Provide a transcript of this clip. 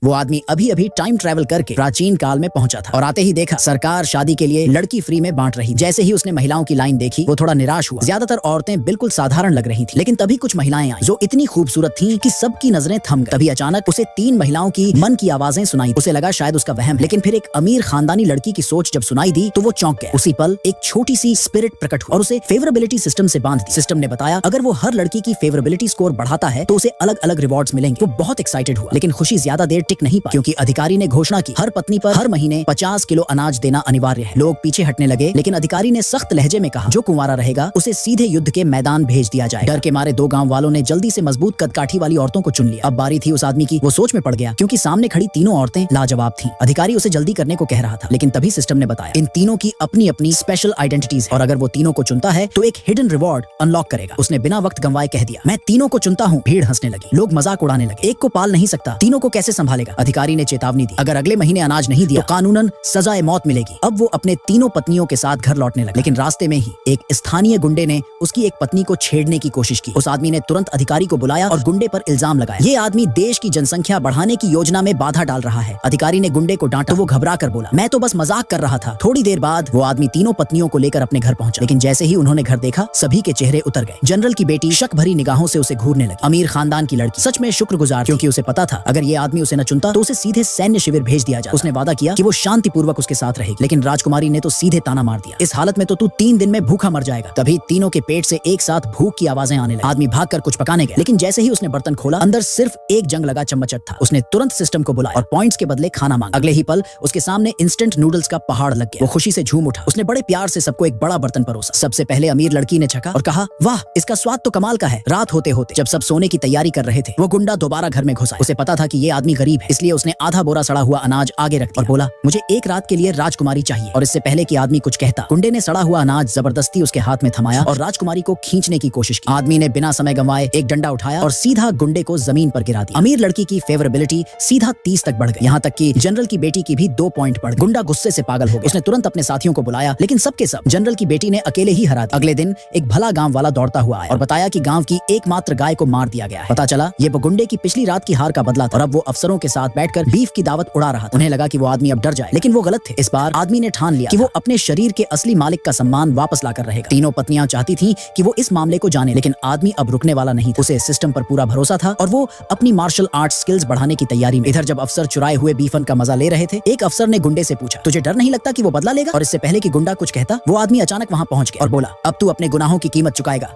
वो आदमी अभी अभी टाइम ट्रैवल करके प्राचीन काल में पहुंचा था और आते ही देखा सरकार शादी के लिए लड़की फ्री में बांट रही। जैसे ही उसने महिलाओं की लाइन देखी वो थोड़ा निराश हुआ। ज्यादातर औरतें बिल्कुल साधारण लग रही थी, लेकिन तभी कुछ महिलाएं आई जो इतनी खूबसूरत थीं कि सबकी नजरें थम गईं। तभी अचानक उसे 3 महिलाओं की मन की आवाजें सुनाई। उसे लगा शायद उसका वहम, लेकिन फिर एक अमीर खानदानी लड़की की सोच जब सुनाई दी तो वो चौंक गया। उसी पल एक छोटी सी स्पिरिट प्रकट हुई और उसे फेवरेबिलिटी सिस्टम से बांध दी। सिस्टम ने बताया अगर वो हर लड़की की फेवरेबिलिटी स्कोर बढ़ाता है तो उसे अलग अलग रिवॉर्ड्स मिलेंगे। वो बहुत एक्साइटेड हुआ, लेकिन खुशी ज्यादा देर टिक नहीं पाई क्योंकि अधिकारी ने घोषणा की हर पत्नी पर हर महीने 50 किलो अनाज देना अनिवार्य है। लोग पीछे हटने लगे, लेकिन अधिकारी ने सख्त लहजे में कहा जो कुंवारा रहेगा उसे सीधे युद्ध के मैदान भेज दिया जाए। डर के मारे 2 गांव वालों ने जल्दी से मजबूत कदकाठी वाली औरतों को चुन लिया। अब बारी थी उस आदमी की। वो सोच में पड़ गया क्योंकि सामने खड़ी तीनों औरतें लाजवाब थीं। अधिकारी उसे जल्दी करने को कह रहा था, लेकिन तभी सिस्टम ने बताया इन तीनों की अपनी अपनी स्पेशल आइडेंटिटीज है और अगर वो तीनों को चुनता है तो एक हिडन रिवॉर्ड अनलॉक करेगा। उसने बिना वक्त गंवाए कह दिया मैं तीनों को चुनता हूँ। भीड़ हंसने लगी, लोग मजाक उड़ाने लगे। एक को पाल नहीं सकता, तीनों को कैसे संभालेगा? अधिकारी ने चेतावनी दी अगर अगले महीने अनाज नहीं दिया तो कानूनन सजाए मौत मिलेगी। अब वो अपने तीनों पत्नियों के साथ घर लौटने लगा, लेकिन रास्ते में ही एक स्थानीय गुंडे ने उसकी एक पत्नी को छेड़ने की कोशिश की। उस आदमी ने तुरंत अधिकारी को बुलाया और गुंडे पर इल्जाम लगाया ये आदमी देश की जनसंख्या बढ़ाने की योजना में बाधा डाल रहा है। अधिकारी ने गुंडे को डांटा तो वो घबरा कर बोला मैं तो बस मजाक कर रहा था। थोड़ी देर बाद वो आदमी तीनों पत्नियों को लेकर अपने घर पहुंचा, लेकिन जैसे ही उन्होंने घर देखा सभी के चेहरे उतर गए। जनरल की बेटी शक भरी निगाहों से उसे घूरने लगी। अमीर खानदान की लड़की सच में शुक्रगुजार क्योंकि उसे पता था अगर ये आदमी उसे न चुनता तो उसे सीधे सैन्य शिविर भेज दिया जाता। उसने वादा किया कि वो शांतिपूर्वक उसके साथ रहेगी, लेकिन राजकुमारी ने तो सीधे ताना मार दिया इस हालत में तो तू 3 दिन में भूखा मर जाएगा। तभी तीनों के पेट से एक साथ भूख की आवाजें आने लगी। आदमी भागकर कुछ पकाने गया, लेकिन जैसे ही उसने बर्तन खोला अंदर सिर्फ एक जंग लगा चम्मच था। उसने तुरंत सिस्टम को बुलाया और पॉइंट्स के बदले खाना मांगा। अगले ही पल उसके सामने इंस्टेंट नूडल्स का पहाड़ लग गया। वो खुशी से झूम उठा। उसने बड़े प्यार से सबको एक बड़ा बर्तन परोसा। सबसे पहले अमीर लड़की ने छका और कहा वाह इसका स्वाद तो कमाल का है। रात होते होते जब सब सोने की तैयारी कर रहे थे वो गुंडा दोबारा घर में घुसा। उसे पता था कि ये आदमी गरीब है, इसलिए उसने आधा बोरा सड़ा हुआ अनाज आगे रख दिया और बोला मुझे एक रात के लिए राजकुमारी चाहिए। और इससे पहले कि आदमी कुछ कहता गुंडे ने सड़ा हुआ अनाज जबरदस्ती उसके हाथ में थमाया और राजकुमारी को खींचने की कोशिश की। आदमी ने बिना समय गंवाए एक डंडा उठाया और सीधा गुंडे को जमीन पर गिरा दिया। अमीर लड़की की फेवरेबिलिटी सीधा 30 तक बढ़ गई, यहाँ तक कि जनरल की बेटी की भी 2 पॉइंट बढ़ गई। गुंडा गुस्से से पागल हो गया। उसने तुरंत अपने साथियों को बुलाया, लेकिन सबके सब जनरल की बेटी ने अकेले ही हरा दिया। अगले दिन एक भला गांव वाला दौड़ता हुआ आया और बताया कि गांव की एकमात्र गाय को मार दिया गया है। पता चला ये वो गुंडे की पिछली रात की हार का बदला था और अब वो अफसरों के साथ बैठकर बीफ की दावत उड़ा रहा था। उन्हें लगा कि वो आदमी अब डर जाए, लेकिन वो गलत थे। इस बार आदमी ने ठान लिया कि वो अपने शरीर के असली मालिक का सम्मान वापस लाकर रहेगा। तीनों पत्नियां चाहती थीं कि वो इस मामले को जाने, लेकिन आदमी अब रुकने वाला नहीं था। उसे सिस्टम पर पूरा भरोसा था और वो अपनी मार्शल आर्ट स्किल्स बढ़ाने की तैयारी में। इधर जब अफसर चुराए हुए बीफन का मजा ले रहे थे, एक अफसर ने गुंडे से पूछा तुझे डर नहीं लगता कि वो बदला लेगा? और इससे पहले कि गुंडा कुछ कहता वो आदमी अचानक वहां पहुंच गया और बोला अब तू अपने गुनाहों की कीमत चुकाएगा।